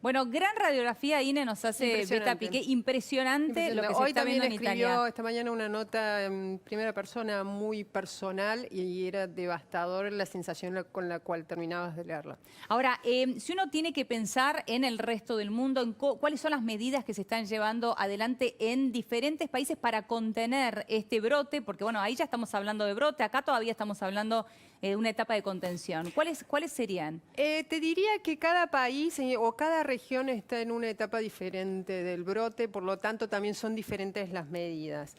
Bueno, gran radiografía, Ine, nos hace Beta Piqué. Impresionante lo que se está viendo en Italia. Esta mañana una nota en primera persona muy personal y era devastador la sensación con la cual terminabas de leerla. Ahora, si uno tiene que pensar en el resto del mundo, en cuáles son las medidas que se están llevando adelante en diferentes países para contener este brote, porque bueno, ahí ya estamos hablando de brote, acá todavía estamos hablando de una etapa de contención. ¿Cuáles serían? Te diría que cada país o cada región está en una etapa diferente del brote, por lo tanto también son diferentes las medidas.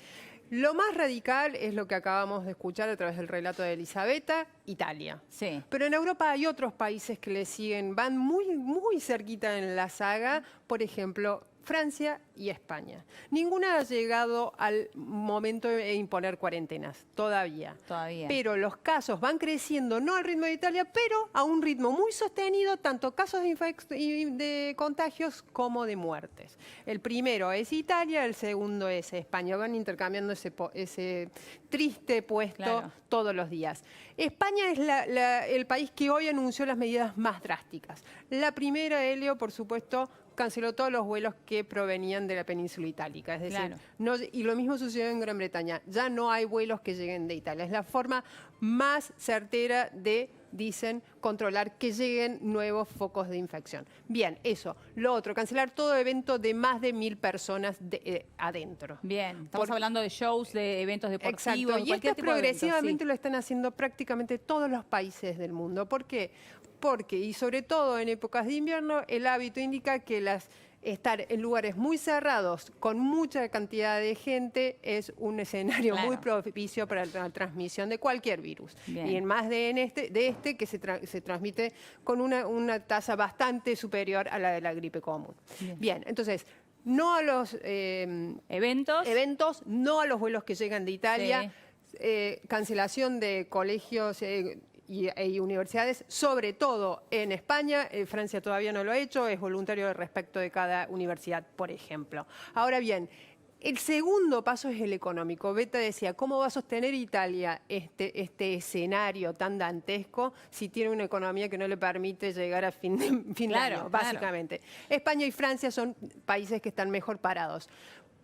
Lo más radical es lo que acabamos de escuchar a través del relato de Elisabetta, Italia. Sí. Pero en Europa hay otros países que le siguen, van muy cerquita en la saga, por ejemplo, Francia y España. Ninguna ha llegado al momento de imponer cuarentenas, todavía. Pero los casos van creciendo, no al ritmo de Italia, pero a un ritmo muy sostenido, tanto casos de contagios como de muertes. El primero es Italia, el segundo es España. Van intercambiando ese triste puesto todos los días. España es el país que hoy anunció las medidas más drásticas. La primera, Helio, por supuesto, canceló todos los vuelos que provenían de la península itálica. Es decir, y lo mismo sucedió en Gran Bretaña. Ya no hay vuelos que lleguen de Italia. Es la forma más certera de, dicen, controlar que lleguen nuevos focos de infección. Bien, eso. Lo otro, cancelar todo evento de más de 1000 personas adentro. Bien, estamos hablando de shows, de eventos deportivos. Exacto, y esto progresivamente lo están haciendo prácticamente todos los países del mundo. ¿Por qué? Porque, y sobre todo en épocas de invierno, el hábito indica que estar en lugares muy cerrados con mucha cantidad de gente es un escenario muy propicio para la transmisión de cualquier virus. Bien. Y en más de este que se transmite con una tasa bastante superior a la de la gripe común. Bien, entonces, no a los eventos, no a los vuelos que llegan de Italia, cancelación de colegios y universidades, sobre todo en España. Francia todavía no lo ha hecho, es voluntario respecto de cada universidad, por ejemplo. Ahora bien, el segundo paso es el económico. Beta decía, ¿cómo va a sostener Italia este escenario tan dantesco si tiene una economía que no le permite llegar a fin de año, básicamente? España y Francia son países que están mejor parados.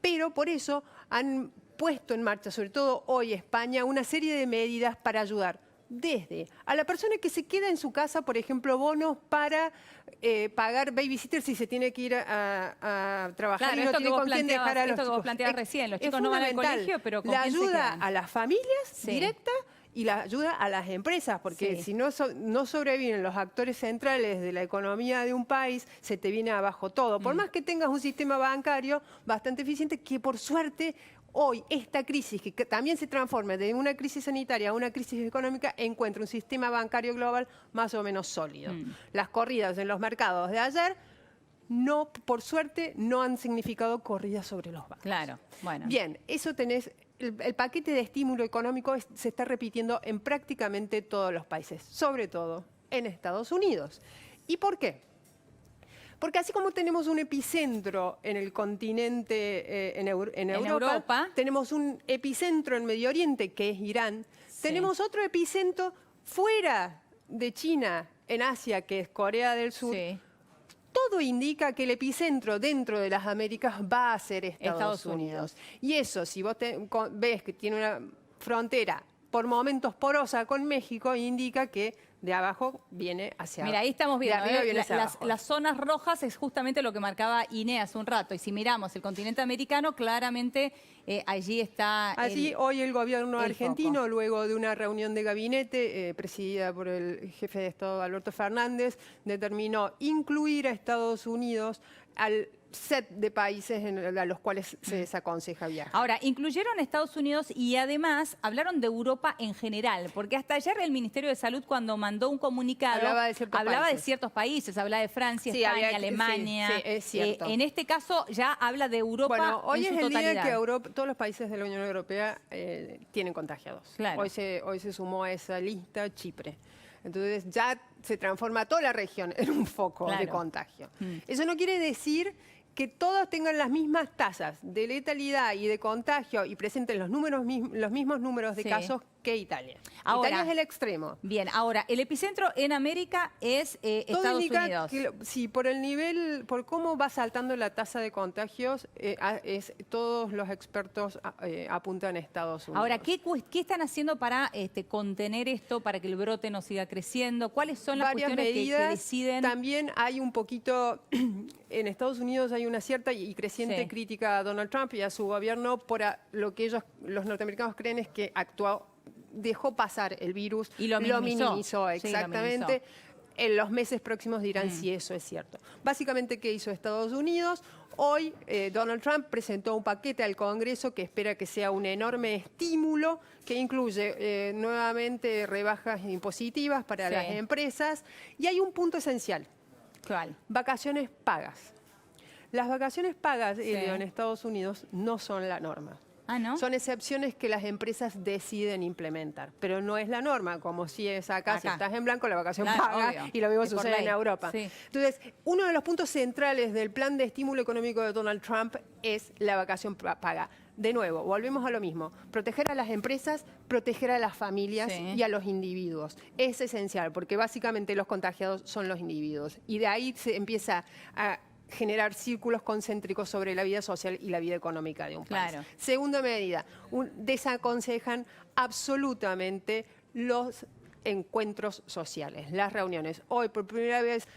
Pero por eso han puesto en marcha, sobre todo hoy España, una serie de medidas para ayudar desde a la persona que se queda en su casa, por ejemplo, bonos para pagar babysitter si se tiene que ir a trabajar y no tiene con quién dejar a los chicos. Esto que vos planteabas recién, los chicos no van al colegio, pero ¿con quién se quedan? La ayuda a las familias directa y la ayuda a las empresas, porque si no sobreviven los actores centrales de la economía de un país, se te viene abajo todo. Por más que tengas un sistema bancario bastante eficiente, que por suerte hoy esta crisis, que también se transforma de una crisis sanitaria a una crisis económica, encuentra un sistema bancario global más o menos sólido. Las corridas en los mercados de ayer, por suerte, no han significado corridas sobre los bancos. Bien, eso tenés. El paquete de estímulo económico se está repitiendo en prácticamente todos los países, sobre todo en Estados Unidos. ¿Y por qué? Porque así como tenemos un epicentro en el continente, en Europa, tenemos un epicentro en Medio Oriente, que es Irán, tenemos otro epicentro fuera de China, en Asia, que es Corea del Sur. Todo indica que el epicentro dentro de las Américas va a ser Estados Unidos. Y eso, si vos ves que tiene una frontera por momentos porosa con México, indica que de abajo viene hacia abajo. Mira, ahí estamos viendo, las zonas rojas es justamente lo que marcaba Ine hace un rato. Y si miramos el continente americano, claramente allí está Allí hoy el gobierno argentino, luego de una reunión de gabinete presidida por el jefe de Estado, Alberto Fernández, determinó incluir a Estados Unidos al set de países a los cuales se desaconseja viajar. Ahora, incluyeron a Estados Unidos y además hablaron de Europa en general, porque hasta ayer el Ministerio de Salud, cuando mandó un comunicado, hablaba de ciertos países, hablaba de Francia, España, Alemania. Sí, es cierto. En este caso ya habla de Europa en su totalidad. Hoy es el día que todos los países de la Unión Europea tienen contagiados. Hoy se sumó a esa lista Chipre. Entonces ya se transforma toda la región en un foco de contagio. Eso no quiere decir que todos tengan las mismas tasas de letalidad y de contagio y presenten los mismos números de casos que Italia. Ahora, Italia es el extremo. Bien, ahora, el epicentro en América es Todo Estados indica Unidos. sí, por el nivel, por cómo va saltando la tasa de contagios, todos los expertos apuntan a Estados Unidos. Ahora, ¿qué están haciendo para contener esto, para que el brote no siga creciendo? ¿Cuáles son las Varias cuestiones que medidas. deciden? También hay un poquito, en Estados Unidos hay una cierta y creciente crítica a Donald Trump y a su gobierno por lo que los norteamericanos creen es que dejó pasar el virus y lo minimizó. Exactamente. Sí, en los meses próximos dirán si eso es cierto. Básicamente, ¿qué hizo Estados Unidos? Hoy Donald Trump presentó un paquete al Congreso que espera que sea un enorme estímulo que incluye nuevamente rebajas impositivas para las empresas. Y hay un punto esencial. ¿Cuál? Vacaciones pagas. Las vacaciones pagas en Estados Unidos no son la norma. Ah, ¿no? Son excepciones que las empresas deciden implementar, pero no es la norma, como si es acá. Si estás en blanco, la vacación paga, obvio. y lo mismo Es por sucede ley. en Europa. Sí. Entonces, uno de los puntos centrales del plan de estímulo económico de Donald Trump es la vacación paga. De nuevo, volvemos a lo mismo. Proteger a las empresas, proteger a las familias y a los individuos. Es esencial, porque básicamente los contagiados son los individuos. Y de ahí se empieza a generar círculos concéntricos sobre la vida social y la vida económica de un país. Claro. Segunda medida, desaconsejan absolutamente los encuentros sociales, las reuniones. Hoy, por primera vez,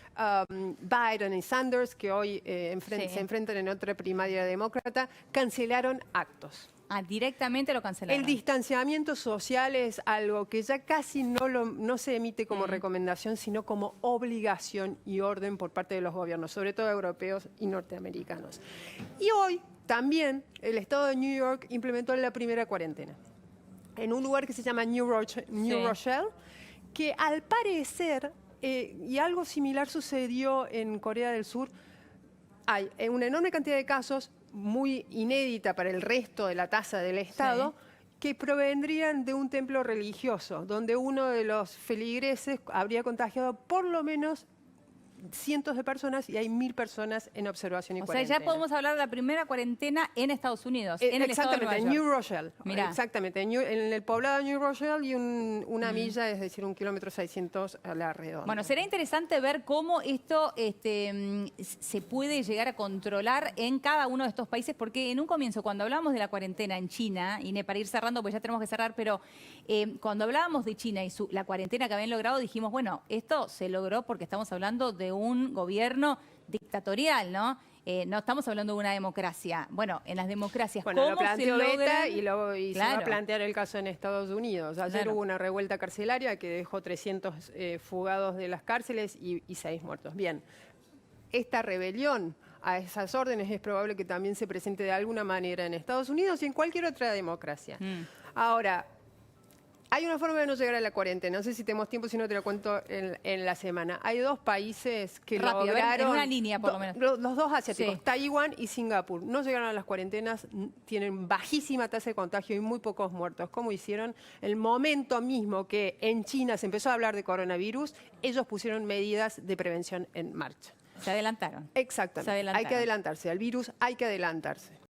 Biden y Sanders, que hoy se enfrentan en otra primaria demócrata, cancelaron actos. Ah, directamente lo cancelaron. El distanciamiento social es algo que ya casi no se emite como recomendación, sino como obligación y orden por parte de los gobiernos, sobre todo europeos y norteamericanos. Y hoy también el estado de New York implementó la primera cuarentena en un lugar que se llama New Rochelle, que al parecer, y algo similar sucedió en Corea del Sur, hay una enorme cantidad de casos, muy inédita para el resto de la tasa del Estado, que provendrían de un templo religioso, donde uno de los feligreses habría contagiado por lo menos cientos de personas y hay 1.000 personas en observación y cuarentena. O sea, ya podemos hablar de la primera cuarentena en Estados Unidos, en el estado de Nueva York. En New Rochelle. Mirá. Exactamente, en el poblado de New Rochelle y una milla, es decir, 1,6 kilómetros a la redonda. Bueno, será interesante ver cómo esto se puede llegar a controlar en cada uno de estos países, porque en un comienzo, cuando hablábamos de la cuarentena en China, y para ir cerrando, pues ya tenemos que cerrar, pero cuando hablábamos de China y la cuarentena que habían logrado, dijimos, bueno, esto se logró porque estamos hablando de un gobierno dictatorial, ¿no? No estamos hablando de una democracia. Bueno, en las democracias, bueno, ¿cómo lo planteó se Beta logran? y se va a plantear el caso en Estados Unidos. Ayer hubo una revuelta carcelaria que dejó 300 fugados de las cárceles y 6 muertos. Bien, esta rebelión a esas órdenes es probable que también se presente de alguna manera en Estados Unidos y en cualquier otra democracia. Ahora, hay una forma de no llegar a la cuarentena. No sé si tenemos tiempo, si no te lo cuento en la semana. Hay 2 países que lograron... en una línea, por lo menos. Los 2 asiáticos, Taiwán y Singapur. No llegaron a las cuarentenas, tienen bajísima tasa de contagio y muy pocos muertos. ¿Cómo hicieron? El momento mismo que en China se empezó a hablar de coronavirus, ellos pusieron medidas de prevención en marcha. Se adelantaron. Exactamente. Hay que adelantarse. Al virus hay que adelantarse.